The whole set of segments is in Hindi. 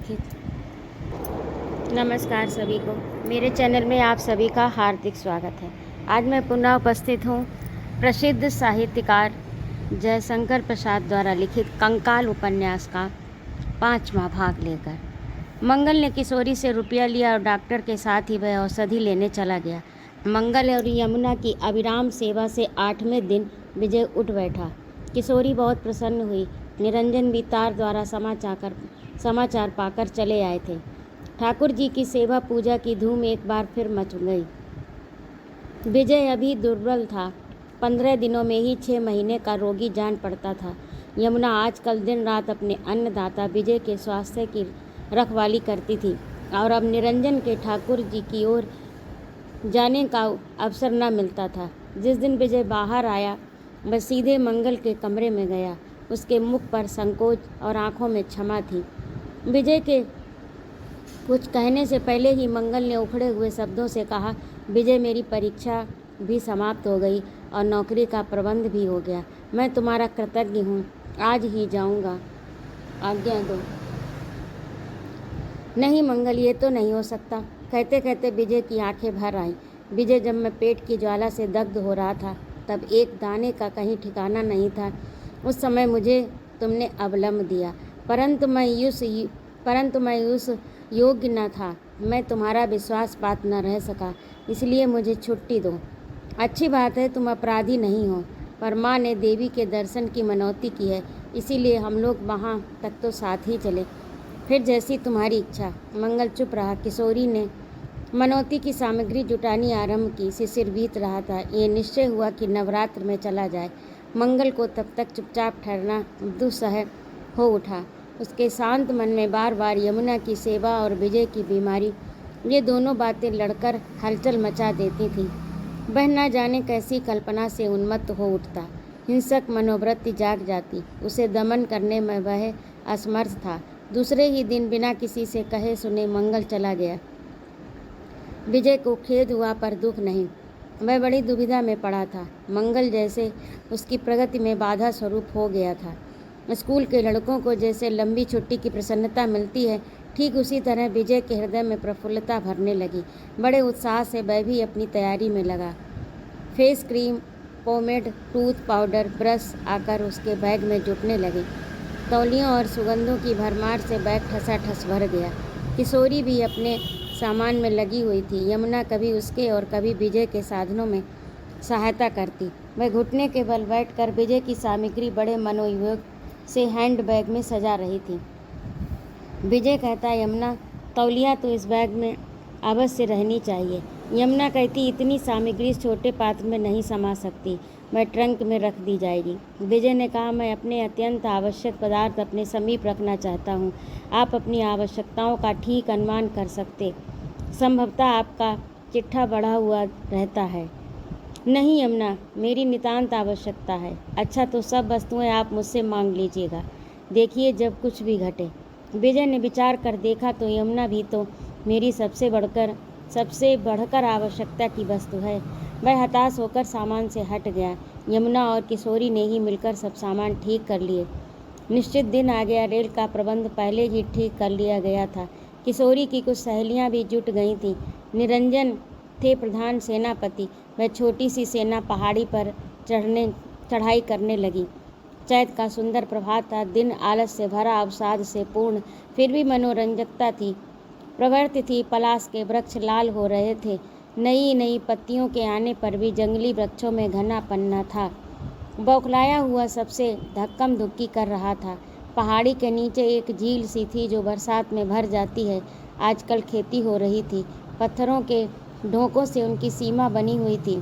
लिखित। नमस्कार सभी को, मेरे चैनल में आप सभी का हार्दिक स्वागत है। आज मैं पुनः उपस्थित हूँ प्रसिद्ध साहित्यकार जयशंकर प्रसाद द्वारा लिखित कंकाल उपन्यास का 5वां भाग लेकर। मंगल ने किशोरी से रुपया लिया और डॉक्टर के साथ ही वह औषधि लेने चला गया। मंगल और यमुना की अविराम सेवा से 8वें दिन विजय उठ बैठा। किशोरी बहुत प्रसन्न हुई। निरंजन भी तार द्वारा समाचार पाकर चले आए थे। ठाकुर जी की सेवा पूजा की धूम एक बार फिर मच गई। विजय अभी दुर्बल था। 15 दिनों में ही 6 महीने का रोगी जान पड़ता था। यमुना आजकल दिन रात अपने अन्नदाता विजय के स्वास्थ्य की रखवाली करती थी और अब निरंजन के ठाकुर जी की ओर जाने का अवसर न मिलता था। जिस दिन विजय बाहर आया वह सीधे मंगल के कमरे में गया। उसके मुख पर संकोच और आंखों में क्षमा थी। विजय के कुछ कहने से पहले ही मंगल ने उखड़े हुए शब्दों से कहा, विजय मेरी परीक्षा भी समाप्त हो गई और नौकरी का प्रबंध भी हो गया। मैं तुम्हारा कृतज्ञ हूँ। आज ही जाऊँगा, आज्ञा दो। नहीं मंगल, ये तो नहीं हो सकता। कहते कहते विजय की आंखें भर आईं। विजय, जब मैं पेट की ज्वाला से दग्ध हो रहा था तब एक दाने का कहीं ठिकाना नहीं था। उस समय मुझे तुमने अवलंब दिया, परंतु मैं उस योग्य न था। मैं तुम्हारा विश्वास पात न रह सका, इसलिए मुझे छुट्टी दो। अच्छी बात है, तुम अपराधी नहीं हो, पर माँ ने देवी के दर्शन की मनौती की है, इसीलिए हम लोग वहाँ तक तो साथ ही चले। फिर जैसी तुम्हारी इच्छा। मंगल चुप रहा। किशोरी ने मनौती की सामग्री जुटानी आरंभ की। शिशिर बीत रहा था। ये निश्चय हुआ कि नवरात्र में चला जाए। मंगल को तब तक चुपचाप ठहरना दुस्सह हो उठा। उसके शांत मन में बार बार यमुना की सेवा और विजय की बीमारी, ये दोनों बातें लड़कर हलचल मचा देती थीं। वह न जाने कैसी कल्पना से उन्मत्त हो उठता। हिंसक मनोवृत्ति जाग जाती। उसे दमन करने में वह असमर्थ था। दूसरे ही दिन बिना किसी से कहे सुने मंगल चला गया। विजय को खेद हुआ पर दुख नहीं। वह बड़ी दुविधा में पड़ा था। मंगल जैसे उसकी प्रगति में बाधा स्वरूप हो गया था। स्कूल के लड़कों को जैसे लंबी छुट्टी की प्रसन्नता मिलती है, ठीक उसी तरह विजय के हृदय में प्रफुल्लता भरने लगी। बड़े उत्साह से वह भी अपनी तैयारी में लगा। Face cream, pomade, tooth powder, brush आकर उसके बैग में जुटने लगे। तौलियों और सुगंधों की भरमार से बैग ठसाठस भर गया। किशोरी भी अपने सामान में लगी हुई थी। यमुना कभी उसके और कभी विजय के साधनों में सहायता करती। वह घुटने के बल बैठकर विजय की सामग्री बड़े मनोयोग से हैंड बैग में सजा रही थी। विजय कहता, यमुना तौलिया तो इस बैग में अवश्य रहनी चाहिए। यमुना कहती, इतनी सामग्री इस छोटे पात्र में नहीं समा सकती, वह ट्रंक में रख दी जाएगी। विजय ने कहा, मैं अपने अत्यंत आवश्यक पदार्थ अपने समीप रखना चाहता हूँ। आप अपनी आवश्यकताओं का ठीक अनुमान कर सकते। संभवतः आपका चिट्ठा बढ़ा हुआ रहता है। नहीं यमुना, मेरी नितांत आवश्यकता है। अच्छा, तो सब वस्तुएं आप मुझसे मांग लीजिएगा, देखिए जब कुछ भी घटे। विजय ने विचार कर देखा तो यमुना भी तो मेरी सबसे बढ़कर आवश्यकता की वस्तु है। वह हताश होकर सामान से हट गया। यमुना और किशोरी ने ही मिलकर सब सामान ठीक कर लिए। निश्चित दिन आ गया। रेल का प्रबंध पहले ही ठीक कर लिया गया था। किशोरी की कुछ सहेलियां भी जुट गई थीं। निरंजन थे प्रधान सेनापति। वह छोटी सी सेना पहाड़ी पर चढ़ाई करने लगी। चैत का सुंदर प्रभात था। दिन आलस से भरा, अवसाद से पूर्ण, फिर भी मनोरंजकता थी, प्रवृत्ति थी। पलाश के वृक्ष लाल हो रहे थे। नई नई पत्तियों के आने पर भी जंगली वृक्षों में घना पन्ना था। बौखलाया हुआ सबसे धक्कम धुक्की कर रहा था। पहाड़ी के नीचे एक झील सी थी जो बरसात में भर जाती है। आजकल खेती हो रही थी। पत्थरों के ढोकों से उनकी सीमा बनी हुई थी।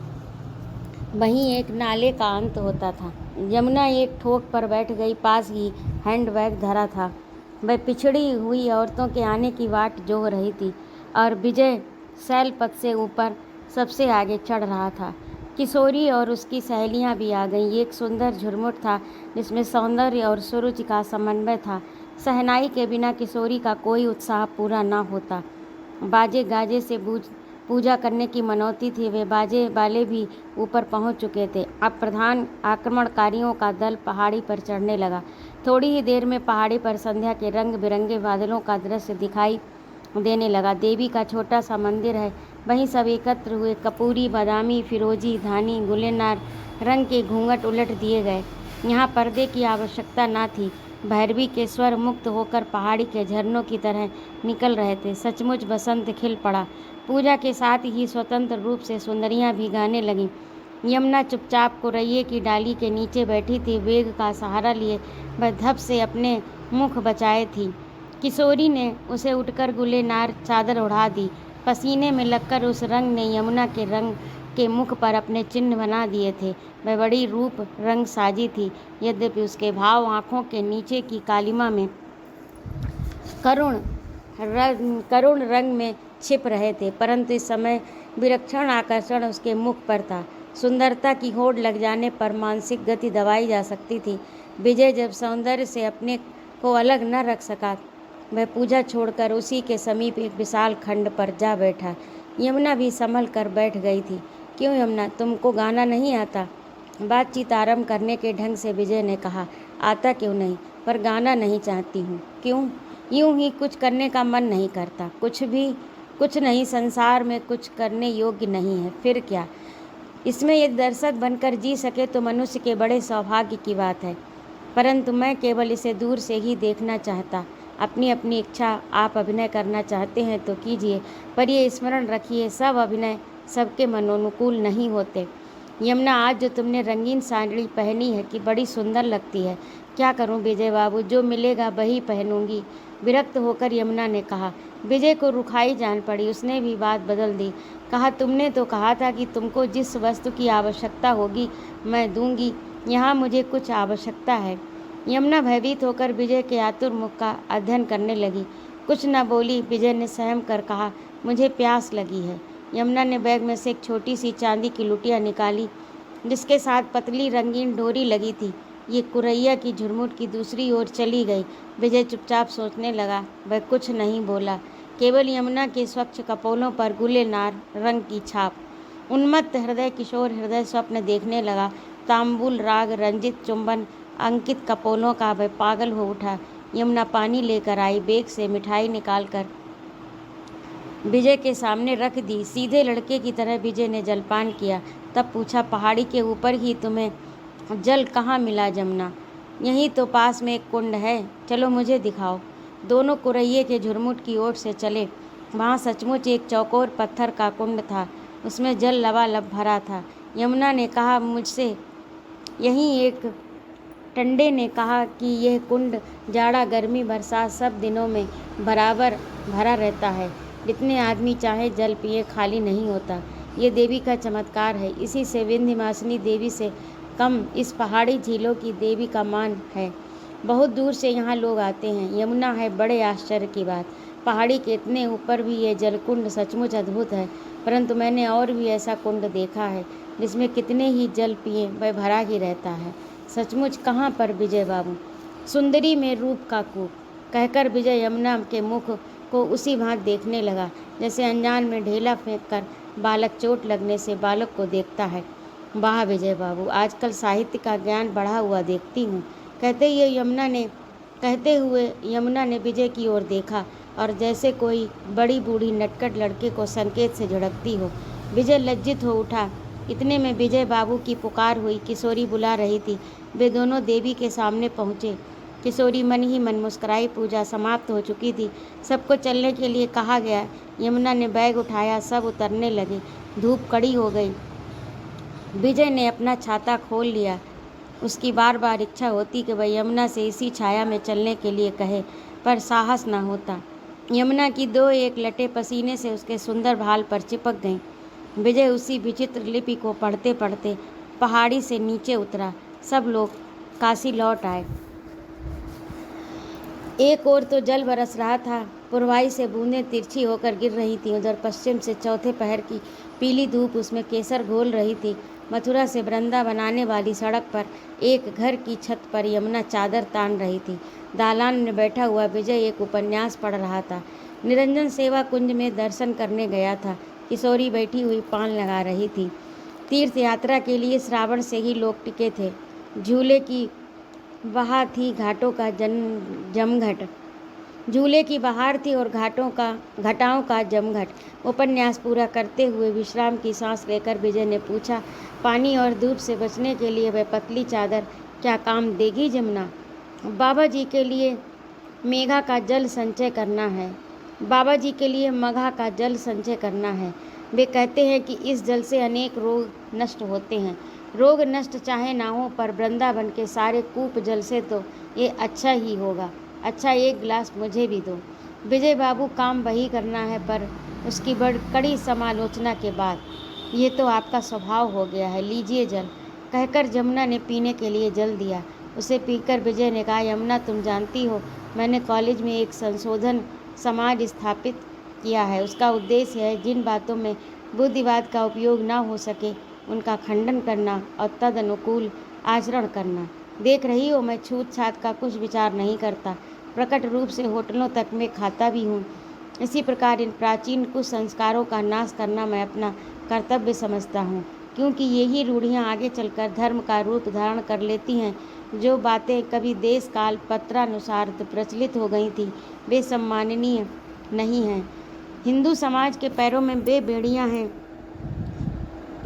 वहीं एक नाले का अंत होता था। यमुना एक ठोक पर बैठ गई। पास ही हैंडबैग धरा था। वह पिछड़ी हुई औरतों के आने की वाट जोह रही थी और विजय शैलपथ से ऊपर सबसे आगे चढ़ रहा था। किशोरी और उसकी सहेलियां भी आ गईं। एक सुंदर झुरमुट था जिसमें सौंदर्य और सुरुचि का समन्वय था। शहनाई के बिना किशोरी का कोई उत्साह पूरा न होता। बाजे गाजे से पूजा करने की मनौती थी। वे बाजे वाले भी ऊपर पहुंच चुके थे। अब प्रधान आक्रमणकारियों का दल पहाड़ी पर चढ़ने लगा। थोड़ी ही देर में पहाड़ी पर संध्या के रंग बिरंगे बादलों का दृश्य दिखाई देने लगा। देवी का छोटा सा मंदिर है, वहीं सब एकत्र हुए। कपूरी, बादामी, फिरोजी, धानी, गुलेनार रंग के घूंघट उलट दिए गए। यहाँ पर्दे की आवश्यकता न थी। भैरवी के स्वर मुक्त होकर पहाड़ी के झरनों की तरह निकल रहे थे। सचमुच बसंत खिल पड़ा। पूजा के साथ ही स्वतंत्र रूप से सुंदरियां भी गाने लगीं। यमुना चुपचाप कुरैये की डाली के नीचे बैठी थी। वेग का सहारा लिए वह धप से अपने मुख बचाए थी। किशोरी ने उसे उठकर गुलेनार चादर ओढ़ा दी। पसीने में लगकर उस रंग ने यमुना के रंग के मुख पर अपने चिन्ह बना दिए थे। वह बड़ी रूप रंग साजी थी, यद्यपि उसके भाव आँखों के नीचे की कालिमा में करुण रंग में छिप रहे थे। परंतु इस समय विलक्षण आकर्षण उसके मुख पर था। सुंदरता की होड़ लग जाने पर मानसिक गति दबाई जा सकती थी। विजय जब सौंदर्य से अपने को अलग न रख सका, वह पूजा छोड़कर उसी के समीप एक विशाल खंड पर जा बैठा। यमुना भी संभल कर बैठ गई थी। क्यों यमुना, तुमको गाना नहीं आता? बातचीत आरंभ करने के ढंग से विजय ने कहा। आता क्यों नहीं, पर गाना नहीं चाहती हूँ। क्यों? यूं ही कुछ करने का मन नहीं करता। कुछ नहीं, संसार में कुछ करने योग्य नहीं है। फिर क्या? इसमें एक दर्शक बनकर जी सके तो मनुष्य के बड़े सौभाग्य की बात है। परंतु मैं केवल इसे दूर से ही देखना चाहता। अपनी अपनी इच्छा। आप अभिनय करना चाहते हैं तो कीजिए, पर ये स्मरण रखिए, सब अभिनय सबके मनोनुकूल नहीं होते। यमुना, आज जो तुमने रंगीन साड़ी पहनी है कि बड़ी सुंदर लगती है। क्या करूं विजय बाबू, जो मिलेगा वही पहनूंगी। विरक्त होकर यमुना ने कहा। विजय को रुखाई जान पड़ी। उसने भी बात बदल दी। कहा, तुमने तो कहा था कि तुमको जिस वस्तु की आवश्यकता होगी मैं दूंगी। यहाँ मुझे कुछ आवश्यकता है। यमुना भयभीत होकर विजय के आतुर मुख का अध्ययन करने लगी। कुछ न बोली। विजय ने सहम कर कहा, मुझे प्यास लगी है। यमुना ने बैग में से एक छोटी सी चांदी की लुटिया निकाली, जिसके साथ पतली रंगीन डोरी लगी थी। ये कुरैया की झुरमुट की दूसरी ओर चली गई। विजय चुपचाप सोचने लगा। वह कुछ नहीं बोला, केवल यमुना के स्वच्छ कपोलों पर गुलेनार रंग की छाप। उन्मत्त हृदय किशोर हृदय स्वप्न देखने लगा। तांबुल राग रंजित चुंबन अंकित कपोलों का वह पागल हो उठा। यमुना पानी लेकर आई। बेग से मिठाई निकालकर विजय के सामने रख दी। सीधे लड़के की तरह विजय ने जलपान किया। तब पूछा, पहाड़ी के ऊपर ही तुम्हें जल कहाँ मिला यमुना? यहीं तो पास में एक कुंड है, चलो मुझे दिखाओ। दोनों कुरैये के झुरमुट की ओर से चले। वहाँ सचमुच एक चौकोर पत्थर का कुंड था। उसमें जल लबालब भरा था। यमुना ने कहा, मुझसे यहीं एक टंडे ने कहा कि यह कुंड जाड़ा गर्मी बरसात सब दिनों में बराबर भरा रहता है। जितने आदमी चाहे जल पिए, खाली नहीं होता। ये देवी का चमत्कार है। इसी से विंध्यवासिनी देवी से कम इस पहाड़ी झीलों की देवी का मान है। बहुत दूर से यहाँ लोग आते हैं। यमुना है बड़े आश्चर्य की बात, पहाड़ी के इतने ऊपर भी ये जलकुंड सचमुच अद्भुत है। परंतु मैंने और भी ऐसा कुंड देखा है जिसमें कितने ही जल पिए वह भरा ही रहता है। सचमुच कहाँ पर विजय बाबू? सुंदरी में रूप का कूप, कहकर विजय यमुना के मुख को उसी भांति देखने लगा जैसे अनजान में ढेला फेंक कर बालक चोट लगने से बालक को देखता है। वाह विजय बाबू, आजकल साहित्य का ज्ञान बढ़ा हुआ देखती हूँ। कहते हुए यमुना ने विजय की ओर देखा और जैसे कोई बड़ी बूढ़ी नटखट लड़के को संकेत से झिड़कती हो। विजय लज्जित हो उठा। इतने में विजय बाबू की पुकार हुई। किशोरी बुला रही थी। वे दोनों देवी के सामने पहुँचे। किशोरी मन ही मन मुस्कुराई। पूजा समाप्त हो चुकी थी। सबको चलने के लिए कहा गया। यमुना ने बैग उठाया। सब उतरने लगे। धूप कड़ी हो गई। विजय ने अपना छाता खोल लिया। उसकी बार बार इच्छा होती कि वह यमुना से इसी छाया में चलने के लिए कहे, पर साहस न होता। यमुना की दो एक लटें पसीने से उसके सुंदर भाल पर चिपक गईं। विजय उसी विचित्र लिपि को पढ़ते पढ़ते पहाड़ी से नीचे उतरा। सब लोग काशी लौट आए। एक ओर तो जल बरस रहा था, पुरवाई से बूंदें तिरछी होकर गिर रही थीं। उधर पश्चिम से चौथे पहर की पीली धूप उसमें केसर घोल रही थी। मथुरा से वृंदावन आने वाली सड़क पर एक घर की छत पर यमुना चादर तान रही थी। दालान में बैठा हुआ विजय एक उपन्यास पढ़ रहा था। निरंजन सेवा कुंज में दर्शन करने गया था। किशोरी बैठी हुई पान लगा रही थी। तीर्थ यात्रा के लिए श्रावण से ही लोग टिके थे। झूले की बहार थी, घाटों का जमघट। झूले की बहार थी और घटाओं का जमघट। उपन्यास पूरा करते हुए विश्राम की सांस लेकर विजय ने पूछा, पानी और धूप से बचने के लिए वह पतली चादर क्या काम देगी जमुना? बाबा जी के लिए मेघा का जल संचय करना है। बाबा जी के लिए मघा का जल संचय करना है। वे कहते हैं कि इस जल से अनेक रोग नष्ट होते हैं। रोग नष्ट चाहे ना हो, पर वृंदावन के सारे कूप जल से तो ये अच्छा ही होगा। अच्छा, एक गिलास मुझे भी दो। विजय बाबू, काम वही करना है, पर उसकी बड़ी कड़ी समालोचना के बाद। ये तो आपका स्वभाव हो गया है, लीजिए जल, कहकर जमुना ने पीने के लिए जल दिया। उसे पीकर विजय ने कहा, यमुना, तुम जानती हो मैंने कॉलेज में एक संशोधन समाज स्थापित किया है। उसका उद्देश्य है जिन बातों में बुद्धिवाद का उपयोग ना हो सके उनका खंडन करना और तद अनुकूल आचरण करना। देख रही हो, मैं छूत छात का कुछ विचार नहीं करता, प्रकट रूप से होटलों तक में खाता भी हूँ। इसी प्रकार इन प्राचीन कुसंस्कारों का नाश करना मैं अपना कर्तव्य समझता हूँ, क्योंकि यही रूढ़ियाँ आगे चलकर धर्म का रूप धारण कर लेती हैं। जो बातें कभी देश काल पत्रानुसार प्रचलित हो गई थी वे सम्माननीय नहीं हैं। हिंदू समाज के पैरों में वे बेड़ियाँ हैं।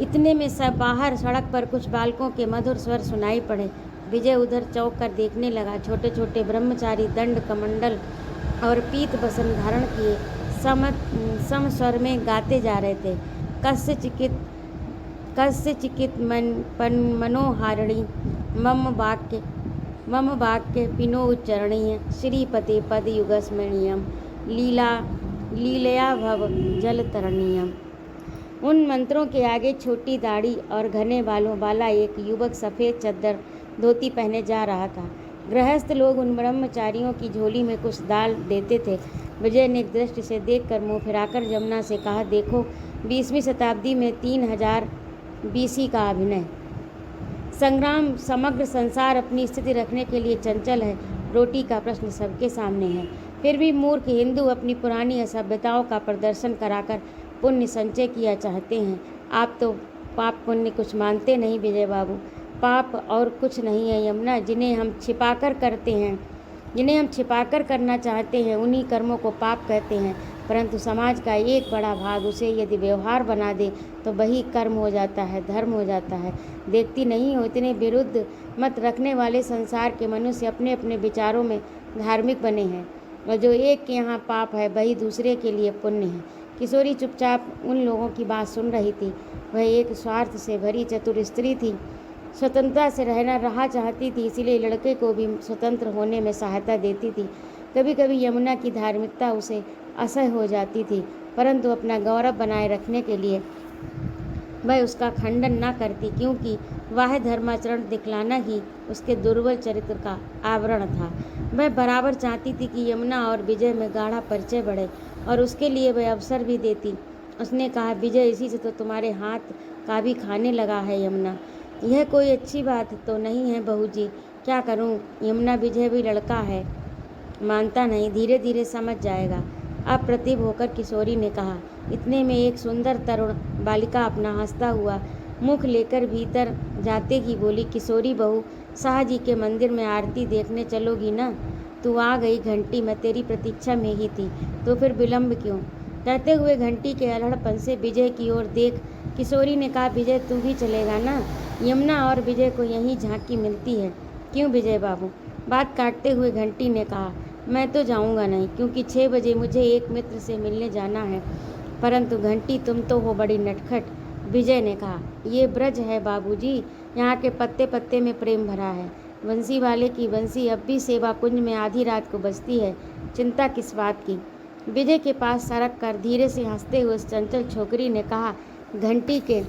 इतने में सब बाहर सड़क पर कुछ बालकों के मधुर स्वर सुनाई पड़े। विजय उधर चौंक कर देखने लगा। छोटे छोटे ब्रह्मचारी दंड कमंडल और पीत बसन धारण किए सम स्वर में गाते जा रहे थे। कस्य चिकित मनोहारिणी मम वाक्य पिनोच्चरणीय श्रीपते पद युगस्मरणीयम लीलया भव जलतरणीयम। उन मंत्रों के आगे छोटी दाढ़ी और घने बालों वाला एक युवक सफ़ेद चद्दर धोती पहने जा रहा था। गृहस्थ लोग उन ब्रह्मचारियों की झोली में कुछ डाल देते थे। विजय ने एक दृष्टि से देखकर मुँह फिराकर जमुना से कहा, देखो, 20वीं शताब्दी में 3000 BC का अभिनय संग्राम। समग्र संसार अपनी स्थिति रखने के लिए चंचल है। रोटी का प्रश्न सबके सामने है। फिर भी मूर्ख हिंदू अपनी पुरानी असभ्यताओं का प्रदर्शन कराकर पुण्य संचय किया चाहते हैं। आप तो पाप पुण्य कुछ मानते नहीं विजय बाबू। पाप और कुछ नहीं है यमुना, जिन्हें हम छिपाकर करना चाहते हैं उन्हीं कर्मों को पाप कहते हैं। परंतु समाज का एक बड़ा भाग उसे यदि व्यवहार बना दे तो वही कर्म हो जाता है, धर्म हो जाता है। देखती नहीं हो, इतने विरुद्ध मत रखने वाले संसार के मनुष्य अपने अपने विचारों में धार्मिक बने हैं, और जो एक के यहाँ पाप है वही दूसरे के लिए पुण्य है। किशोरी चुपचाप उन लोगों की बात सुन रही थी। वह एक स्वार्थ से भरी चतुर स्त्री थी, स्वतंत्रता से रहा चाहती थी, इसीलिए लड़के को भी स्वतंत्र होने में सहायता देती थी। कभी कभी यमुना की धार्मिकता उसे असह्य हो जाती थी, परंतु अपना गौरव बनाए रखने के लिए वह उसका खंडन न करती, क्योंकि वह धर्माचरण दिखलाना ही उसके दुर्बल चरित्र का आवरण था। वह बराबर चाहती थी कि यमुना और विजय में गाढ़ा परिचय बढ़े, और उसके लिए वह अवसर भी देती। उसने कहा, विजय इसी से तो तुम्हारे हाथ का भी खाने लगा है यमुना। यह कोई अच्छी बात तो नहीं है बहू जी, क्या करूं? यमुना, विजय भी लड़का है, मानता नहीं, धीरे धीरे समझ जाएगा, अप्रतिभ होकर किशोरी ने कहा। इतने में एक सुंदर तरुण बालिका अपना हंसता हुआ मुख लेकर भीतर जाते ही बोली, किशोरी बहू, शाह जी के मंदिर में आरती देखने चलोगी ना? तू आ गई घंटी, मैं तेरी प्रतीक्षा में ही थी, तो फिर विलम्ब क्यों? कहते हुए घंटी के अल्हड़पन से विजय की ओर देख किशोरी ने कहा, विजय तू भी चलेगा ना? यमुना और विजय को यहीं झांकी मिलती है। क्यों विजय बाबू? बात काटते हुए घंटी ने कहा, मैं तो जाऊंगा नहीं, क्योंकि 6 बजे मुझे एक मित्र से मिलने जाना है। परंतु घंटी, तुम तो हो बड़ी नटखट। विजय ने कहा, ये ब्रज है बाबूजी, यहाँ के पत्ते पत्ते में प्रेम भरा है। बंसी वाले की बंसी अब भी सेवा कुंज में आधी रात को बजती है, चिंता किस बात की? विजय के पास सरक कर धीरे से हंसते हुए उस चंचल छोकरी ने कहा, घंटी के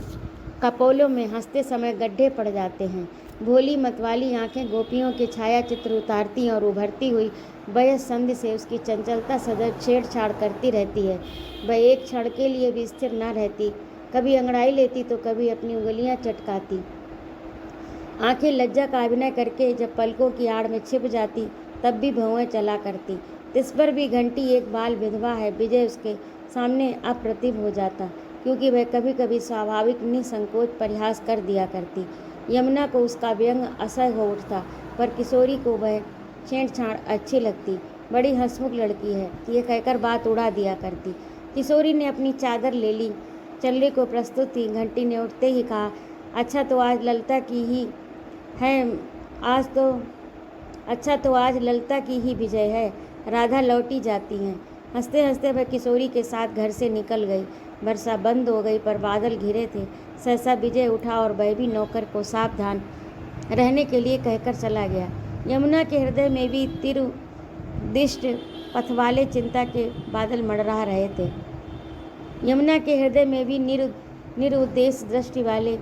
कपोलों में हंसते समय गड्ढे पड़ जाते हैं। भोली मतवाली आंखें गोपियों के छाया चित्र उतारती और उभरती हुई वयस संधि से उसकी चंचलता सदैव छेड़छाड़ करती रहती है। वह एक क्षण के लिए भी स्थिर न रहती, कभी अंगड़ाई लेती तो कभी अपनी उंगलियां चटकाती। आंखें लज्जा का अभिनय करके जब पलकों की आड़ में छिप जाती तब भी भौएं चला करती। इस पर भी घंटी एक बाल विधवा है। विजय उसके सामने अप्रतिभ हो जाता। क्योंकि वह कभी कभी स्वाभाविक निसंकोच परिहास कर दिया करती। यमुना को उसका व्यंग असह्य हो उठता, पर किशोरी को वह छेड़छाड़ अच्छी लगती। बड़ी हंसमुख लड़की है, ये कहकर बात उड़ा दिया करती। किशोरी ने अपनी चादर ले ली, चलने को प्रस्तुत थी। घंटी ने उठते ही कहा, अच्छा तो आज ललिता की ही विजय है। राधा लौटी जाती हैं। हंसते हंसते वह किशोरी के साथ घर से निकल गई। वर्षा बंद हो गई, पर बादल घिरे थे। सहसा विजय उठा और वह भी नौकर को सावधान रहने के लिए कहकर चला गया। यमुना के हृदय में भी तिरुदिष्ट पथ वाले चिंता के बादल मंडरा रहे थे। यमुना के हृदय में भी निरुद्देश्य दृष्टि वाले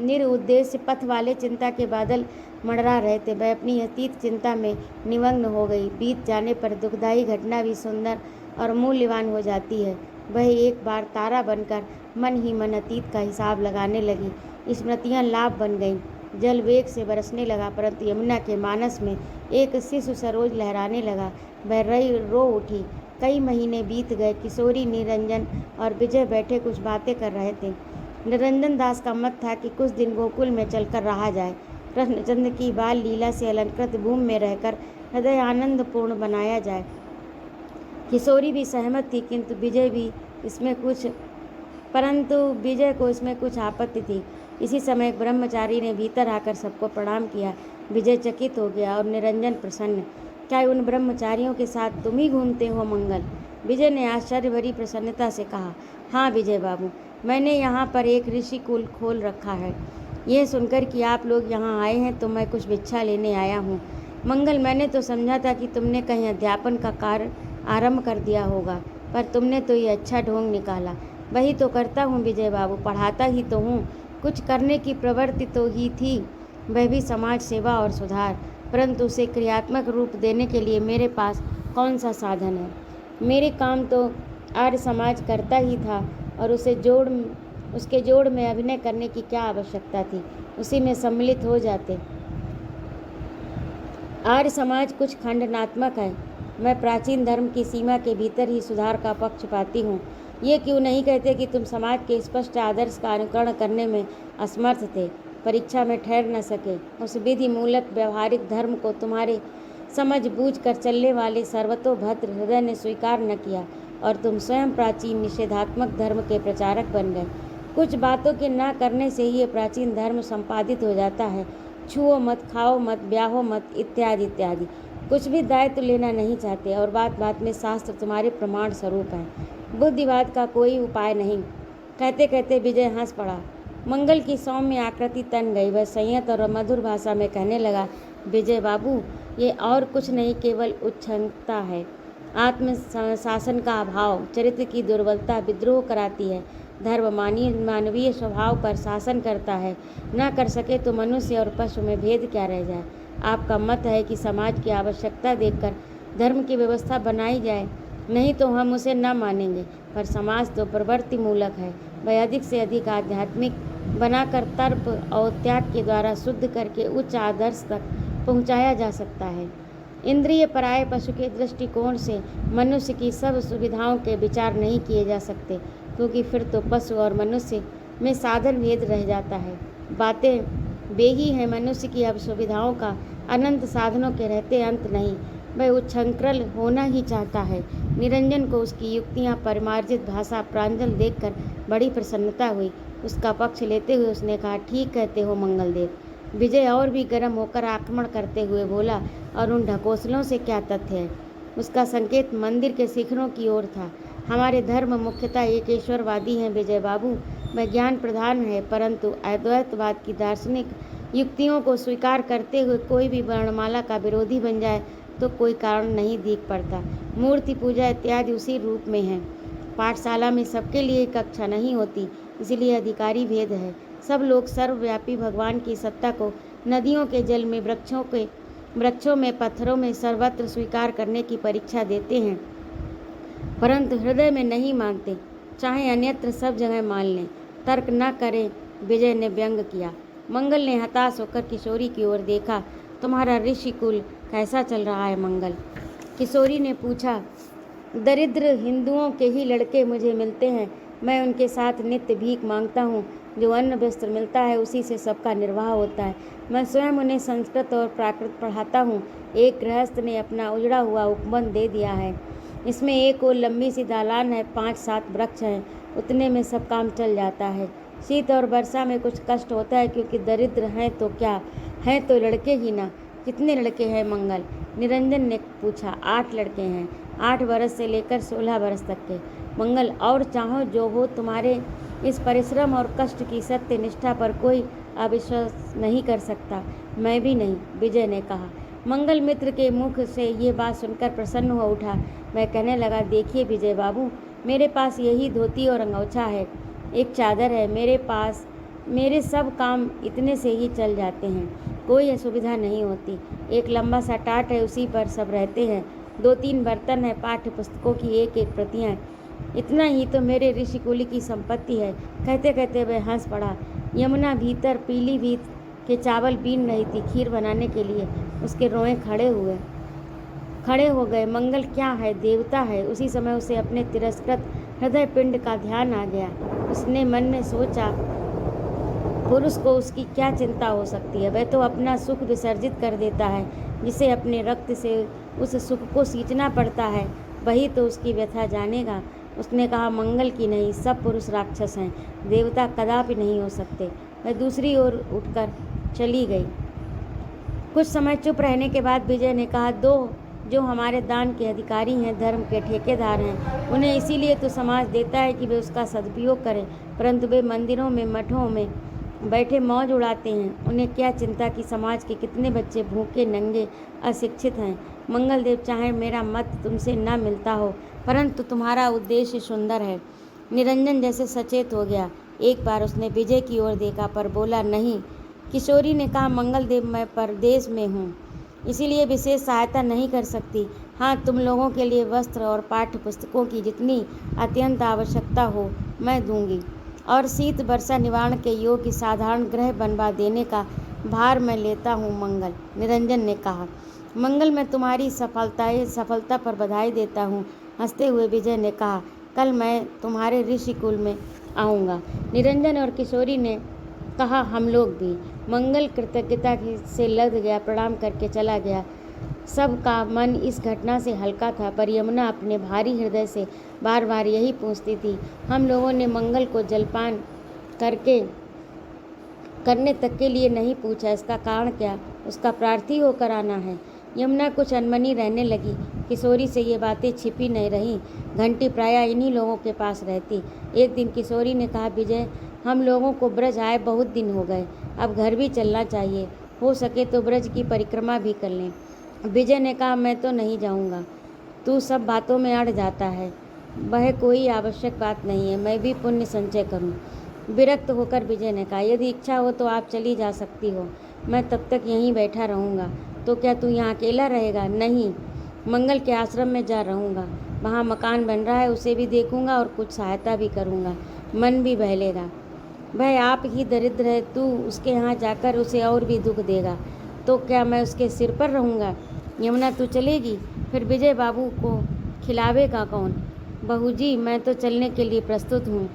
निरुद्देश्य पथ वाले चिंता के बादल मंडरा रहे थे। वह अपनी अतीत चिंता में निमग्न हो गई। बीत जाने पर दुखदायी घटना भी सुंदर और मूल्यवान हो जाती है। वह एक बार तारा बनकर मन ही मन अतीत का हिसाब लगाने लगी। स्मृतियाँ लाभ बन गईं। जल वेग से बरसने लगा, परंतु यमुना के मानस में एक शिशु सरोज लहराने लगा। वह रो उठी। कई महीने बीत गए। किशोरी, निरंजन और विजय बैठे कुछ बातें कर रहे थे। निरंजन दास का मत था कि कुछ दिन गोकुल में चलकर रहा जाए। कृष्णचंद्र की बाल लीला से अलंकृत भूमि में रहकर हृदय आनंदपूर्ण बनाया जाए। किशोरी भी सहमत थी, किंतु विजय को इसमें कुछ आपत्ति थी। इसी समय एक ब्रह्मचारी ने भीतर आकर सबको प्रणाम किया। विजय चकित हो गया और निरंजन प्रसन्न। क्या उन ब्रह्मचारियों के साथ तुम ही घूमते हो मंगल? विजय ने आश्चर्य भरी प्रसन्नता से कहा, हाँ विजय बाबू, मैंने यहाँ पर एक ऋषि कुल खोल रखा है। यह सुनकर कि आप लोग यहाँ आए हैं तो मैं कुछ भिक्षा लेने आया हूँ। मंगल, मैंने तो समझा था कि तुमने कहीं अध्यापन का कार्य आरंभ कर दिया होगा, पर तुमने तो ये अच्छा ढोंग निकाला। वही तो करता हूँ विजय बाबू, पढ़ाता ही तो हूँ। कुछ करने की प्रवृत्ति तो ही थी, वह भी समाज सेवा और सुधार, परंतु उसे क्रियात्मक रूप देने के लिए मेरे पास कौन सा साधन है? मेरे काम तो आर्य समाज करता ही था, और उसके जोड़ में अभिनय करने की क्या आवश्यकता थी? उसी में सम्मिलित हो जाते। आर्य समाज कुछ खंडनात्मक है। मैं प्राचीन धर्म की सीमा के भीतर ही सुधार का पक्ष पाती हूँ। ये क्यों नहीं कहते कि तुम समाज के स्पष्ट आदर्श का अनुकरण करने में असमर्थ थे, परीक्षा में ठहर न सके। उस विधि मूलक व्यवहारिक धर्म को तुम्हारे समझ बूझ कर चलने वाले सर्वतोभद्र हृदय ने स्वीकार न किया, और तुम स्वयं प्राचीन निषेधात्मक धर्म के प्रचारक बन गए। कुछ बातों के न करने से ही ये प्राचीन धर्म संपादित हो जाता है। छुओ मत, खाओ मत, ब्याहो मत, इत्यादि इत्यादि। कुछ भी दायित्व लेना नहीं चाहते, और बात बात में शास्त्र तुम्हारे प्रमाण स्वरूप हैं। बुद्धिवाद का कोई उपाय नहीं। कहते कहते विजय हंस पड़ा। मंगल की सौम्य आकृति तन गई। वह संयत और मधुर भाषा में कहने लगा, विजय बाबू, ये और कुछ नहीं, केवल उच्छृंखलता है। आत्म शासन का अभाव चरित्र की दुर्बलता विद्रोह कराती है। धर्म मानवीय स्वभाव पर शासन करता है। न कर सके तो मनुष्य और पशु में भेद क्या रह जाए? आपका मत है कि समाज की आवश्यकता देखकर धर्म की व्यवस्था बनाई जाए, नहीं तो हम उसे न मानेंगे। पर समाज तो प्रवृत्ति मूलक है। वह अधिक से अधिक आध्यात्मिक बनाकर तर्क और त्याग के द्वारा शुद्ध करके उच्च आदर्श तक पहुँचाया जा सकता है। इंद्रिय पराये पशु के दृष्टिकोण से मनुष्य की सब सुविधाओं के विचार नहीं किए जा सकते, क्योंकि फिर तो पशु और मनुष्य में साधन भेद रह जाता है। बातें बेही हैं। मनुष्य की अब सुविधाओं का अनंत साधनों के रहते अंत नहीं। वह उच्छृंखल होना ही चाहता है। निरंजन को उसकी युक्तियाँ, परिमार्जित भाषा, प्रांजल देखकर बड़ी प्रसन्नता हुई। उसका पक्ष लेते हुए उसने कहा, ठीक कहते हो मंगलदेव। विजय और भी गर्म होकर आक्रमण करते हुए बोला, और उन ढकोसलों से क्या तथ्य है? उसका संकेत मंदिर के शिखरों की ओर था। हमारे धर्म मुख्यतः एकेश्वरवादी हैं विजय बाबू। वह ज्ञान प्रधान है, परंतु अद्वैतवाद की दार्शनिक युक्तियों को स्वीकार करते हुए कोई भी वर्णमाला का विरोधी बन जाए तो कोई कारण नहीं दिख पड़ता। मूर्ति पूजा इत्यादि उसी रूप में है। पाठशाला में सबके लिए कक्षा नहीं होती, इसलिए अधिकारी भेद है। सब लोग सर्वव्यापी भगवान की सत्ता को नदियों के जल में, वृक्षों में, पत्थरों में सर्वत्र स्वीकार करने की परीक्षा देते हैं, परंतु हृदय में नहीं मानते, चाहे अन्यत्र सब जगह मान लें। तर्क न करें, विजय ने व्यंग किया। मंगल ने हताश होकर किशोरी की ओर देखा। तुम्हारा ऋषि कुल कैसा चल रहा है मंगल? किशोरी ने पूछा। दरिद्र हिंदुओं के ही लड़के मुझे मिलते हैं। मैं उनके साथ नित्य भीख मांगता हूँ। जो अन्न वस्त्र मिलता है उसी से सबका निर्वाह होता है। मैं स्वयं उन्हें संस्कृत और प्राकृत पढ़ाता हूँ। एक गृहस्थ ने अपना उजड़ा हुआ उपवन दे दिया है। इसमें एक और लंबी सी दालान है, 5-7 वृक्ष हैं। उतने में सब काम चल जाता है। शीत और वर्षा में कुछ कष्ट होता है क्योंकि दरिद्र हैं तो क्या, हैं तो लड़के ही ना। कितने लड़के हैं मंगल? निरंजन ने पूछा। 8 लड़के हैं, 8 वर्ष से लेकर 16 वर्ष तक के। मंगल, और चाहो जो हो, तुम्हारे इस परिश्रम और कष्ट की सत्य निष्ठा पर कोई अविश्वास नहीं कर सकता। मैं भी नहीं, विजय ने कहा। मंगल मित्र के मुख से ये बात सुनकर प्रसन्न हो उठा। मैं कहने लगा, देखिए विजय बाबू, मेरे पास यही धोती और अंगोछा है, एक चादर है। मेरे पास मेरे सब काम इतने से ही चल जाते हैं, कोई असुविधा नहीं होती। एक लंबा सा टाट है, उसी पर सब रहते हैं। 2-3 बर्तन है, पाठ्य पुस्तकों की एक प्रतियाँ। इतना ही तो मेरे ऋषिकुल की संपत्ति है। कहते कहते वह हंस पड़ा। यमुना भीतर पीलीभीत के चावल बीन रही थी खीर बनाने के लिए। उसके रोए खड़े हो गए। मंगल क्या है, देवता है। उसी समय उसे अपने तिरस्कृत हृदय पिंड का ध्यान आ गया। उसने मन में सोचा, पुरुष को उसकी क्या चिंता हो सकती है? वह तो अपना सुख विसर्जित कर देता है। जिसे अपने रक्त से उस सुख को सींचना पड़ता है, वही तो उसकी व्यथा जानेगा। उसने कहा, मंगल की नहीं, सब पुरुष राक्षस हैं, देवता कदापि नहीं हो सकते। वह दूसरी ओर उठकर चली गई। कुछ समय चुप रहने के बाद विजय ने कहा, दो जो हमारे दान के अधिकारी हैं, धर्म के ठेकेदार हैं, उन्हें इसीलिए तो समाज देता है कि वे उसका सदुपयोग करें, परंतु वे मंदिरों में, मठों में बैठे मौज उड़ाते हैं। उन्हें क्या चिंता कि समाज के कितने बच्चे भूखे, नंगे, अशिक्षित हैं। मंगलदेव, चाहे मेरा मत तुमसे न मिलता हो, परंतु तुम्हारा उद्देश्य सुंदर है। निरंजन जैसे सचेत हो गया। एक बार उसने विजय की ओर देखा पर बोला नहीं। किशोरी ने कहा, मंगलदेव, मैं परदेश में हूँ, इसीलिए विशेष सहायता नहीं कर सकती। हाँ, तुम लोगों के लिए वस्त्र और पाठ्य पुस्तकों की जितनी अत्यंत आवश्यकता हो मैं दूंगी, और शीत वर्षा निवारण के योग्य साधारण गृह बनवा देने का भार मैं लेता हूँ। मंगल, निरंजन ने कहा। मंगल, मैं तुम्हारी सफलता पर बधाई देता हूँ। हंसते हुए विजय ने कहा, कल मैं तुम्हारे ऋषिकुल में आऊँगा। निरंजन और किशोरी ने कहा, हम लोग भी। मंगल कृतज्ञता से लद गया, प्रणाम करके चला गया। सबका मन इस घटना से हल्का था, पर यमुना अपने भारी हृदय से बार बार यही पूछती थी, हम लोगों ने मंगल को जलपान करने तक के लिए नहीं पूछा, इसका कारण क्या? उसका प्रार्थी होकर आना है। यमुना कुछ अनमनी रहने लगी। किशोरी से ये बातें छिपी नहीं रहीं। घंटी प्रायः इन्हीं लोगों के पास रहती। एक दिन किशोरी ने कहा, विजय, हम लोगों को ब्रज आए बहुत दिन हो गए, अब घर भी चलना चाहिए। हो सके तो ब्रज की परिक्रमा भी कर लें। विजय ने कहा, मैं तो नहीं जाऊंगा, तू सब बातों में अड़ जाता है। वह कोई आवश्यक बात नहीं है, मैं भी पुण्य संचय करूं। विरक्त होकर विजय ने कहा, यदि इच्छा हो तो आप चली जा सकती हो, मैं तब तक यहीं बैठा रहूंगा। तो क्या तू यहाँ अकेला रहेगा? नहीं, मंगल के आश्रम में जा रहूँगा। वहाँ मकान बन रहा है, उसे भी देखूंगा और कुछ सहायता भी करूँगा, मन भी बहलेगा। वह आप ही दरिद्र है, तू उसके यहाँ जाकर उसे और भी दुख देगा, तो क्या मैं उसके सिर पर रहूँगा? यमुना, तू चलेगी? फिर विजय बाबू को खिलावेगा कौन? बहू जी, मैं तो चलने के लिए प्रस्तुत हूँ।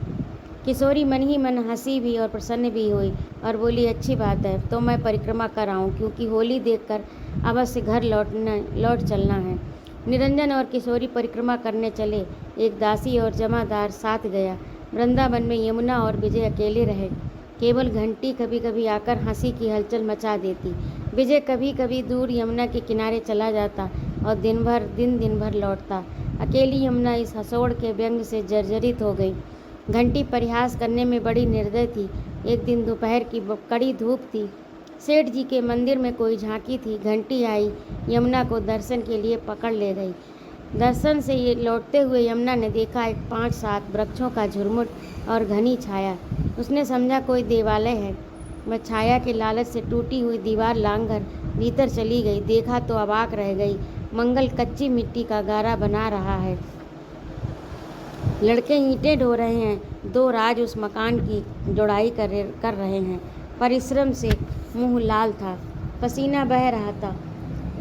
किशोरी मन ही मन हंसी भी और प्रसन्न भी हुई और बोली, अच्छी बात है, तो मैं परिक्रमा कर आऊँ, क्योंकि होली देखकर अवश्य घर लौट चलना है। निरंजन और किशोरी परिक्रमा करने चले। एक दासी और जमादार साथ गया। वृंदावन में यमुना और विजय अकेले रहे। केवल घंटी कभी कभी आकर हंसी की हलचल मचा देती। विजय कभी कभी दूर यमुना के किनारे चला जाता और दिन भर लौटता। अकेली यमुना इस हंसोड़ के व्यंग से जर्जरित हो गई। घंटी परिहास करने में बड़ी निर्दय थी। एक दिन दोपहर की कड़ी धूप थी। सेठ जी के मंदिर में कोई झांकी थी। घंटी आई, यमुना को दर्शन के लिए पकड़ ले गई। दर्शन से ये लौटते हुए यमुना ने देखा एक 5-7 वृक्षों का झुरमुट और घनी छाया। उसने समझा कोई देवालय है। वह छाया के लालच से टूटी हुई दीवार लांघकर भीतर चली गई। देखा तो अवाक रह गई। मंगल कच्ची मिट्टी का गारा बना रहा है। लड़के ईंटें ढो रहे हैं। 2 राज उस मकान की जोड़ाई कर रहे हैं। परिश्रम से मुंह लाल था, पसीना बह रहा था।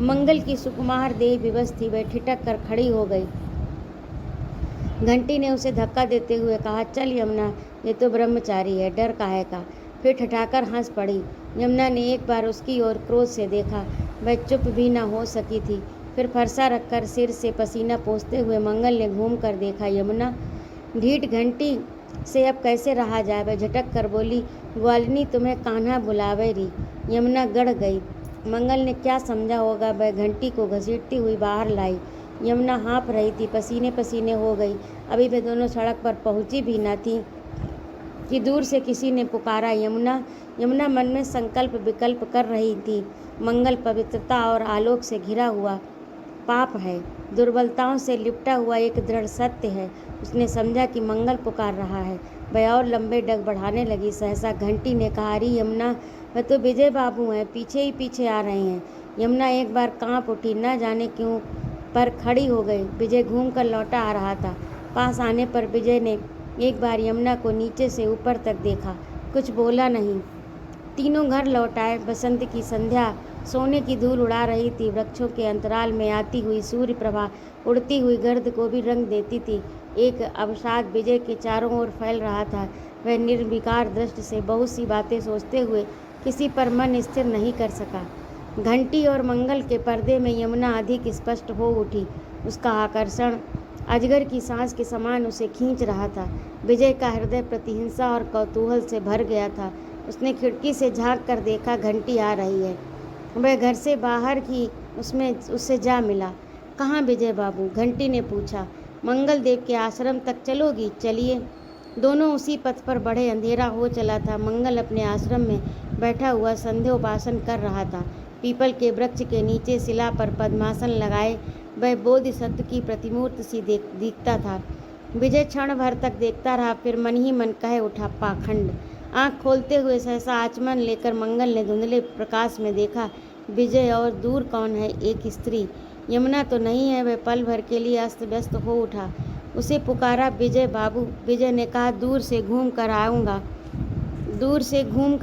मंगल की सुकुमार देह विवश थी। वह ठिठक कर खड़ी हो गई। घंटी ने उसे धक्का देते हुए कहा, चल यमुना, ये तो ब्रह्मचारी है, डर काहे का। फिर ठठाकर हंस पड़ी। यमुना ने एक बार उसकी ओर क्रोध से देखा। वह चुप भी न हो सकी थी। फिर फरसा रखकर सिर से पसीना पोंछते हुए मंगल ने घूम कर देखा। यमुना, ढीठ घंटी से अब कैसे रहा जाए। वह झटक कर बोली, ग्वालिनी तुम्हें कान्हा बुलावे री। यमुना गड़ गई। मंगल ने क्या समझा होगा। वह घंटी को घसीटती हुई बाहर लाई। यमुना हाँफ रही थी, पसीने पसीने हो गई। अभी वे दोनों सड़क पर पहुंची भी न थी कि दूर से किसी ने पुकारा, यमुना। यमुना मन में संकल्प विकल्प कर रही थी। मंगल पवित्रता और आलोक से घिरा हुआ पाप है, दुर्बलताओं से लिपटा हुआ एक दृढ़ सत्य है। उसने समझा कि मंगल पुकार रहा है। वह और लंबे डग बढ़ाने लगी। सहसा घंटी ने कहा, अरे यमुना, वह तो विजय बाबू हैं, पीछे ही पीछे आ रहे हैं। यमुना एक बार कांप उठी, न जाने क्यों, पर खड़ी हो गई। विजय घूम कर लौटा आ रहा था। पास आने पर विजय ने एक बार यमुना को नीचे से ऊपर तक देखा, कुछ बोला नहीं। तीनों घर लौट आए। बसंत की संध्या सोने की धूल उड़ा रही थी। वृक्षों के अंतराल में आती हुई सूर्य प्रभा उड़ती हुई गर्द को भी रंग देती थी। एक अवसाद विजय के चारों ओर फैल रहा था। वह निर्विकार दृष्टि से बहुत सी बातें सोचते हुए किसी पर मन स्थिर नहीं कर सका। घंटी और मंगल के पर्दे में यमुना अधिक स्पष्ट हो उठी। उसका आकर्षण अजगर की सांस के समान उसे खींच रहा था। विजय का हृदय प्रतिहिंसा और कौतूहल से भर गया था। उसने खिड़की से झांक कर देखा, घंटी आ रही है। वह घर से बाहर ही उससे जा मिला। कहाँ विजय बाबू? घंटी ने पूछा। मंगल देव के आश्रम तक चलोगी? चलिए। दोनों उसी पथ पर बढ़े। अंधेरा हो चला था। मंगल अपने आश्रम में बैठा हुआ संध्योपासन कर रहा था। पीपल के वृक्ष के नीचे शिला पर पद्मासन लगाए वह बोधिसत्व की प्रतिमूर्ति सी दिखता था। विजय क्षण भर तक देखता रहा, फिर मन ही मन कह उठा, पाखंड। आँख खोलते हुए सहसा आचमन लेकर मंगल ने धुंधले प्रकाश में देखा, विजय और दूर कौन है? एक स्त्री। यमुना तो नहीं है। वह पल भर के लिए अस्त व्यस्त हो उठा। उसे पुकारा, विजय बाबू। विजय ने कहा, दूर से घूम कर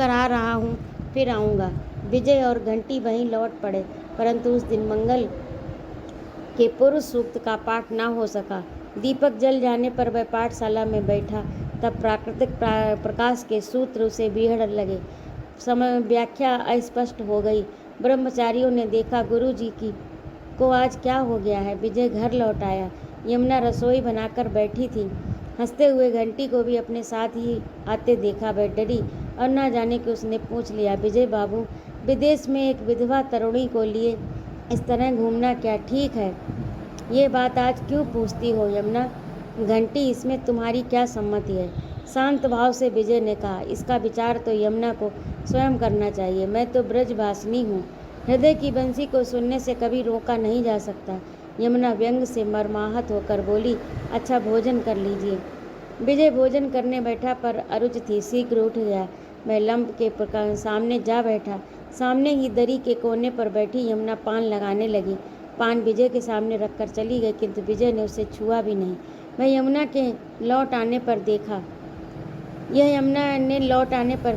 आ रहा हूँ, फिर आऊँगा। विजय और घंटी वहीं लौट पड़े, परंतु उस दिन मंगल के पुरुष सूक्त का पाठ न हो सका। दीपक जल जाने पर वह पाठशाला में बैठा। तब प्राकृतिक प्रकाश के सूत्र उसे बीहड़ लगे। समय व्याख्या अस्पष्ट हो गई। ब्रह्मचारियों ने देखा, गुरुजी को आज क्या हो गया है। विजय घर लौट आया। यमुना रसोई बनाकर बैठी थी। हंसते हुए घंटी को भी अपने साथ ही आते देखा। वह डरी और न जाने कि उसने पूछ लिया, विजय बाबू, विदेश में एक विधवा तरुणी को लिए इस तरह घूमना क्या ठीक है? ये बात आज क्यों पूछती हो यमुना? घंटी, इसमें तुम्हारी क्या सम्मति है? शांत भाव से विजय ने कहा। इसका विचार तो यमुना को स्वयं करना चाहिए। मैं तो ब्रजवासिनी हूँ। हृदय की बंसी को सुनने से कभी रोका नहीं जा सकता। यमुना व्यंग से मर्माहत होकर बोली, अच्छा भोजन कर लीजिए। विजय भोजन करने बैठा, पर अरुच थी, शीघ्र उठ गया। मैं लंब के सामने जा बैठा। सामने ही दरी के कोने पर बैठी यमुना पान लगाने लगी। पान विजय के सामने रखकर चली गई, किंतु विजय ने उसे छुआ भी नहीं। वह यमुना के लौट आने पर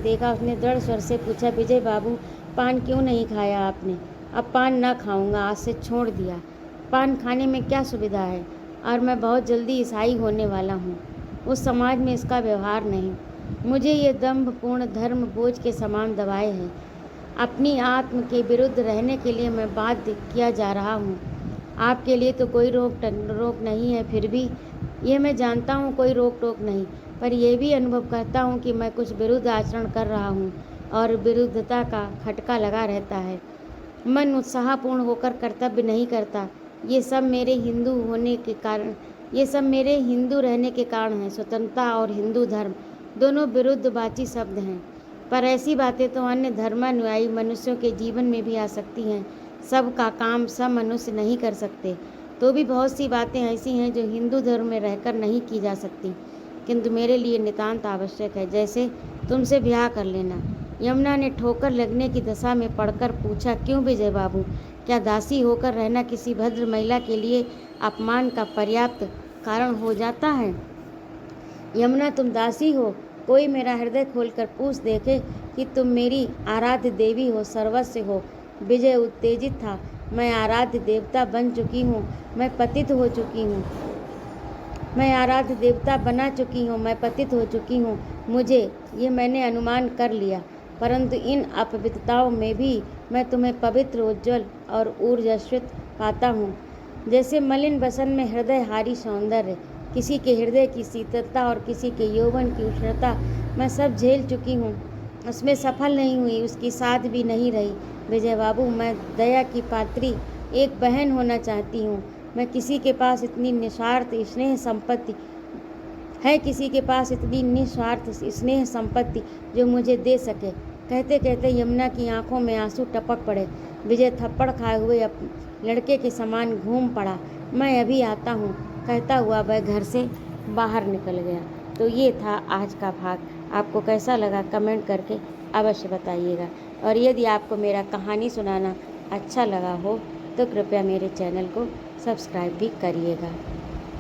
देखा उसने दृढ़ स्वर से पूछा, विजय बाबू, पान क्यों नहीं खाया आपने? अब पान न खाऊंगा, आज से छोड़ दिया। पान खाने में क्या सुविधा है? और मैं बहुत जल्दी ईसाई होने वाला हूँ। उस समाज में इसका व्यवहार नहीं। मुझे ये दंभपूर्ण धर्म बोझ के समान दबाए है। अपनी आत्म के विरुद्ध रहने के लिए मैं बाध्य किया जा रहा हूँ। आपके लिए तो कोई रोक नहीं है, फिर भी ये मैं जानता हूँ कोई रोक टोक नहीं, पर यह भी अनुभव करता हूँ कि मैं कुछ विरुद्ध आचरण कर रहा हूँ और विरुद्धता का खटका लगा रहता है। मन उत्साहपूर्ण होकर कर्तव्य नहीं करता। ये सब मेरे हिंदू रहने के कारण है। स्वतंत्रता और हिंदू धर्म दोनों विरुद्धवाची शब्द हैं, पर ऐसी बातें तो अन्य धर्मानुयायी मनुष्यों के जीवन में भी आ सकती हैं। सब का काम सब मनुष्य नहीं कर सकते। तो भी बहुत सी बातें ऐसी हैं जो हिंदू धर्म में रहकर नहीं की जा सकती, किंतु मेरे लिए नितांत आवश्यक है, जैसे तुमसे ब्याह कर लेना। यमुना ने ठोकर लगने की दशा में पड़कर पूछा, क्यों विजय बाबू? क्या दासी होकर रहना किसी भद्र महिला के लिए अपमान का पर्याप्त कारण हो जाता है? यमुना, तुम दासी हो? कोई मेरा हृदय खोलकर पूछ देखे कि तुम मेरी आराध्य देवी हो, सर्वस्व हो। विजय उत्तेजित था। मैं आराध्य देवता बन चुकी हूँ, मैं पतित हो चुकी हूँ। मैं आराध्य देवता बना चुकी हूँ, मैं पतित हो चुकी हूँ, मुझे ये मैंने अनुमान कर लिया। परंतु इन अपवित्रताओं में भी मैं तुम्हें पवित्र, उज्ज्वल और ऊर्जान्वित पाता हूँ। जैसे मलिन बसन में हृदयहारी सौंदर्य, किसी के हृदय की शीतलता और किसी के यौवन की उष्णता, मैं सब झेल चुकी हूँ, उसमें सफल नहीं हुई, उसकी साथ भी नहीं रही। विजय बाबू, मैं दया की पात्री एक बहन होना चाहती हूँ। मैं किसी के पास इतनी निस्वार्थ स्नेह संपत्ति है, किसी के पास इतनी निस्वार्थ स्नेह संपत्ति जो मुझे दे सके। कहते कहते यमुना की आंखों में आंसू टपक पड़े। विजय थप्पड़ खाए हुए लड़के के समान घूम पड़ा। मैं अभी आता हूँ, कहता हुआ वह घर से बाहर निकल गया। तो ये था आज का भाग। आपको कैसा लगा कमेंट करके अवश्य बताइएगा। और यदि आपको मेरा कहानी सुनाना अच्छा लगा हो तो कृपया मेरे चैनल को सब्सक्राइब भी करिएगा।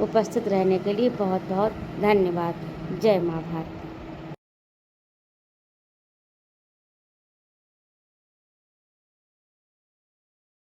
उपस्थित रहने के लिए बहुत बहुत धन्यवाद। जय माँ भारती।